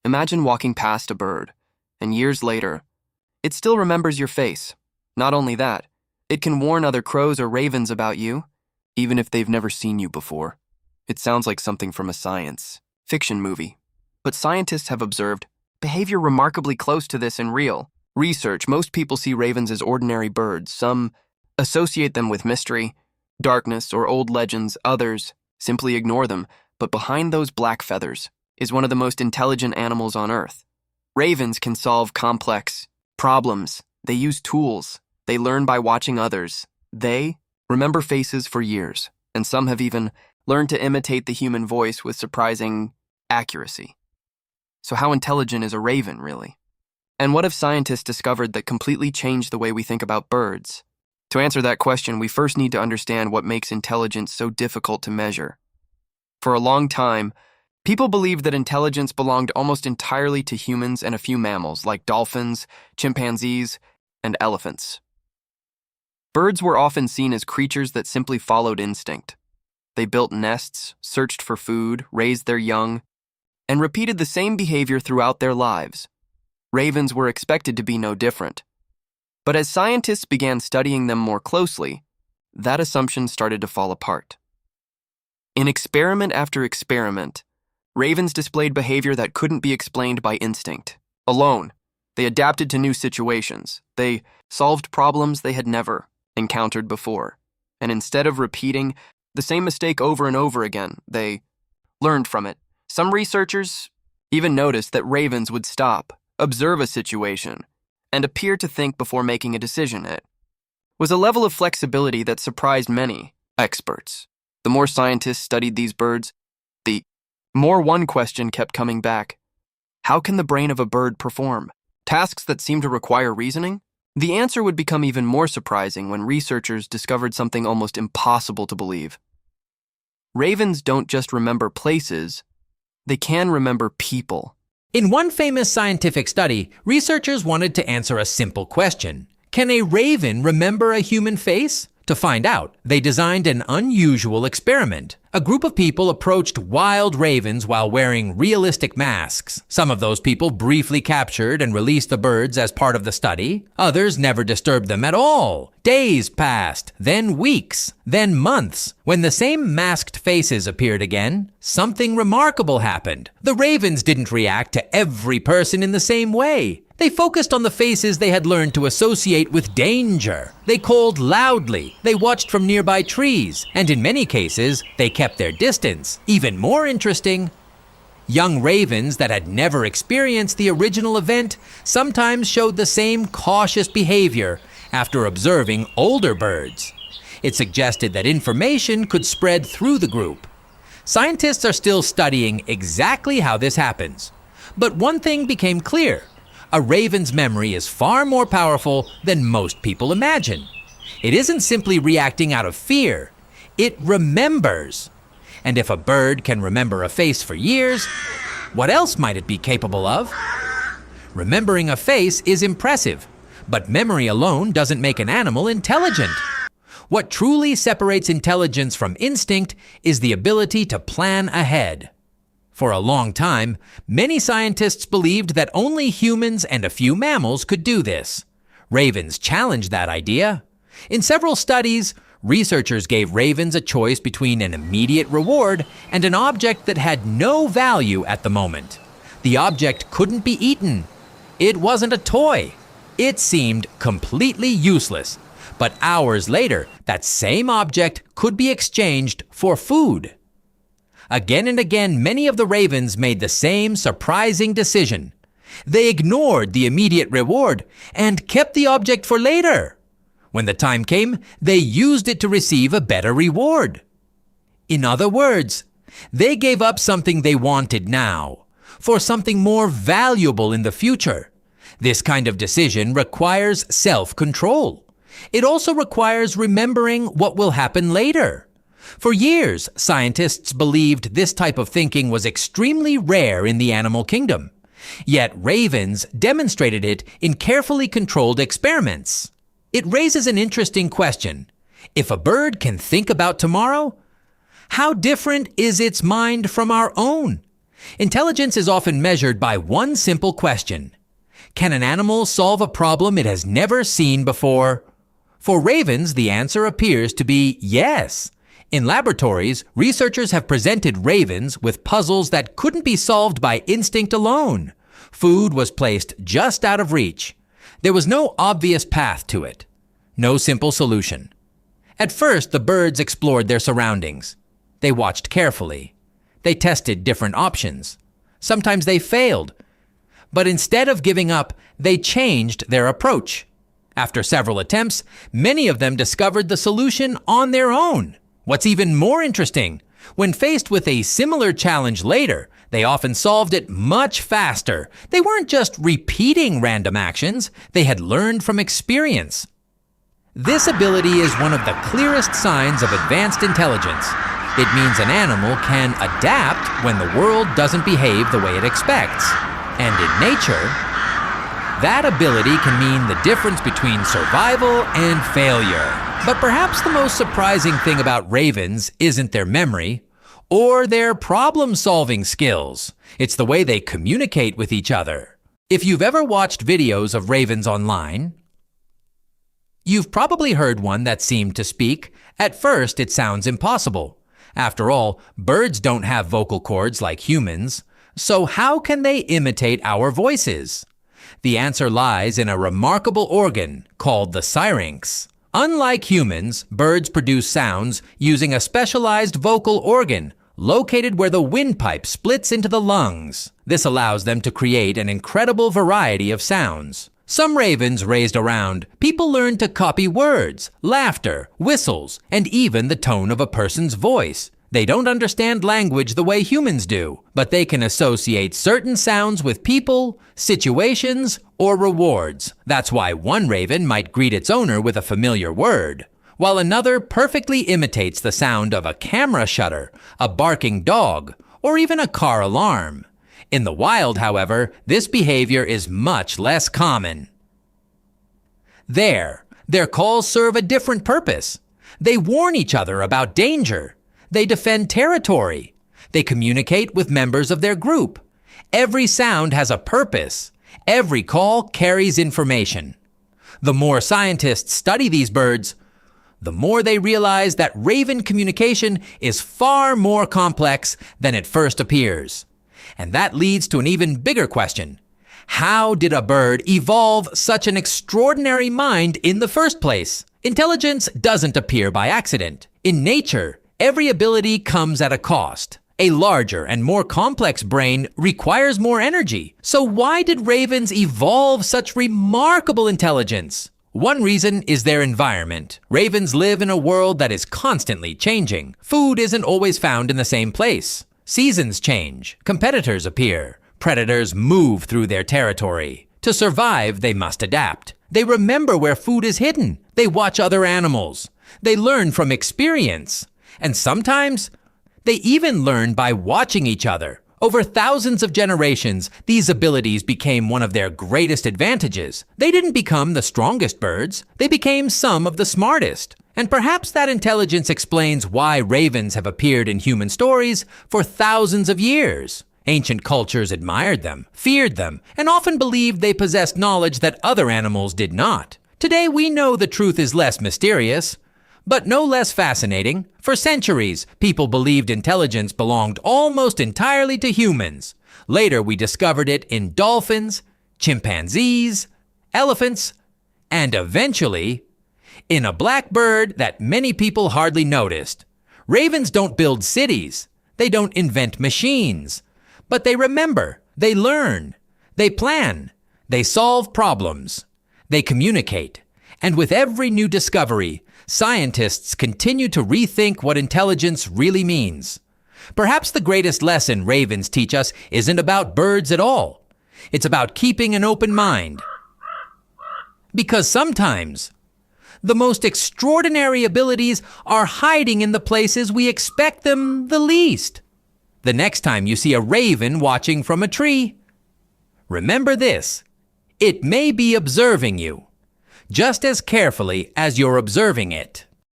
Imagine walking past a bird, and years later, it still remembers your face. Not only that, it can warn other crows or ravens about you, even if they've never seen you before. It sounds like something from a science fiction movie. But scientists have observed behavior remarkably close to this in real research. Most people see ravens as ordinary birds. Some associate them with mystery, darkness, or old legends. Others simply ignore them. But behind those black feathers is one of the most intelligent animals on Earth. Ravens can solve complex problems. They use tools. They learn by watching others. They remember faces for years, and some have even learned to imitate the human voice with surprising accuracy. So how intelligent is a raven, really? And what if scientists discovered that completely changed the way we think about birds? To answer that question, we first need to understand what makes intelligence so difficult to measure. For a long time, people believed that intelligence belonged almost entirely to humans and a few mammals, like dolphins, chimpanzees, and elephants. Birds were often seen as creatures that simply followed instinct. They built nests, searched for food, raised their young, and repeated the same behavior throughout their lives. Ravens were expected to be no different. But as scientists began studying them more closely, that assumption started to fall apart. In experiment after experiment, ravens displayed behavior that couldn't be explained by instinct alone. They adapted to new situations. They solved problems they had never encountered before. And instead of repeating the same mistake over and over again, they learned from it. Some researchers even noticed that ravens would stop, observe a situation, and appear to think before making a decision. It was a level of flexibility that surprised many experts. The more scientists studied these birds, the more one question kept coming back. How can the brain of a bird perform tasks that seem to require reasoning? The answer would become even more surprising when researchers discovered something almost impossible to believe. Ravens don't just remember places, they can remember people. In one famous scientific study, researchers wanted to answer a simple question. Can a raven remember a human face? To find out, they designed an unusual experiment. A group of people approached wild ravens while wearing realistic masks. Some of those people briefly captured and released the birds as part of the study. Others never disturbed them at all. Days passed, then weeks, then months. When the same masked faces appeared again, something remarkable happened. The ravens didn't react to every person in the same way. They focused on the faces they had learned to associate with danger. They called loudly, they watched from nearby trees, and in many cases, they kept their distance. Even more interesting, young ravens that had never experienced the original event sometimes showed the same cautious behavior after observing older birds. It suggested that information could spread through the group. Scientists are still studying exactly how this happens. But one thing became clear. A raven's memory is far more powerful than most people imagine. It isn't simply reacting out of fear, it remembers. And if a bird can remember a face for years, what else might it be capable of? Remembering a face is impressive, but memory alone doesn't make an animal intelligent. What truly separates intelligence from instinct is the ability to plan ahead. For a long time, many scientists believed that only humans and a few mammals could do this. Ravens challenged that idea. In several studies, researchers gave ravens a choice between an immediate reward and an object that had no value at the moment. The object couldn't be eaten. It wasn't a toy. It seemed completely useless. But hours later, that same object could be exchanged for food. Again and again, many of the ravens made the same surprising decision. They ignored the immediate reward and kept the object for later. When the time came, they used it to receive a better reward. In other words, they gave up something they wanted now for something more valuable in the future. This kind of decision requires self-control. It also requires remembering what will happen later. For years, scientists believed this type of thinking was extremely rare in the animal kingdom. Yet ravens demonstrated it in carefully controlled experiments. It raises an interesting question. If a bird can think about tomorrow, how different is its mind from our own? Intelligence is often measured by one simple question. Can an animal solve a problem it has never seen before? For ravens, the answer appears to be yes. In laboratories, researchers have presented ravens with puzzles that couldn't be solved by instinct alone. Food was placed just out of reach. There was no obvious path to it. No simple solution. At first, the birds explored their surroundings. They watched carefully. They tested different options. Sometimes they failed. But instead of giving up, they changed their approach. After several attempts, many of them discovered the solution on their own. What's even more interesting, when faced with a similar challenge later, they often solved it much faster. They weren't just repeating random actions, they had learned from experience. This ability is one of the clearest signs of advanced intelligence. It means an animal can adapt when the world doesn't behave the way it expects. And in nature, that ability can mean the difference between survival and failure. But perhaps the most surprising thing about ravens isn't their memory or their problem-solving skills. It's the way they communicate with each other. If you've ever watched videos of ravens online, you've probably heard one that seemed to speak. At first, it sounds impossible. After all, birds don't have vocal cords like humans, so how can they imitate our voices? The answer lies in a remarkable organ called the syrinx. Unlike humans, birds produce sounds using a specialized vocal organ located where the windpipe splits into the lungs. This allows them to create an incredible variety of sounds. Some ravens raised around, people learn to copy words, laughter, whistles, and even the tone of a person's voice. They don't understand language the way humans do, but they can associate certain sounds with people, situations, or rewards. That's why one raven might greet its owner with a familiar word, while another perfectly imitates the sound of a camera shutter, a barking dog, or even a car alarm. In the wild, however, this behavior is much less common. Their calls serve a different purpose. They warn each other about danger. They defend territory. They communicate with members of their group. Every sound has a purpose. Every call carries information. The more scientists study these birds, the more they realize that raven communication is far more complex than it first appears. And that leads to an even bigger question. How did a bird evolve such an extraordinary mind in the first place? Intelligence doesn't appear by accident. In nature, every ability comes at a cost. A larger and more complex brain requires more energy. So why did ravens evolve such remarkable intelligence? One reason is their environment. Ravens live in a world that is constantly changing. Food isn't always found in the same place. Seasons change, competitors appear, predators move through their territory. To survive, they must adapt. They remember where food is hidden. They watch other animals. They learn from experience. And sometimes, they even learn by watching each other. Over thousands of generations, these abilities became one of their greatest advantages. They didn't become the strongest birds. They became some of the smartest. And perhaps that intelligence explains why ravens have appeared in human stories for thousands of years. Ancient cultures admired them, feared them, and often believed they possessed knowledge that other animals did not. Today we know the truth is less mysterious, but no less fascinating. For centuries, people believed intelligence belonged almost entirely to humans. Later, we discovered it in dolphins, chimpanzees, elephants, and eventually, in a black bird that many people hardly noticed. Ravens don't build cities. They don't invent machines. But they remember, they learn, they plan, they solve problems, they communicate. And with every new discovery, scientists continue to rethink what intelligence really means. Perhaps the greatest lesson ravens teach us isn't about birds at all. It's about keeping an open mind. Because sometimes, the most extraordinary abilities are hiding in the places we expect them the least. The next time you see a raven watching from a tree, remember this: it may be observing you, just as carefully as you're observing it.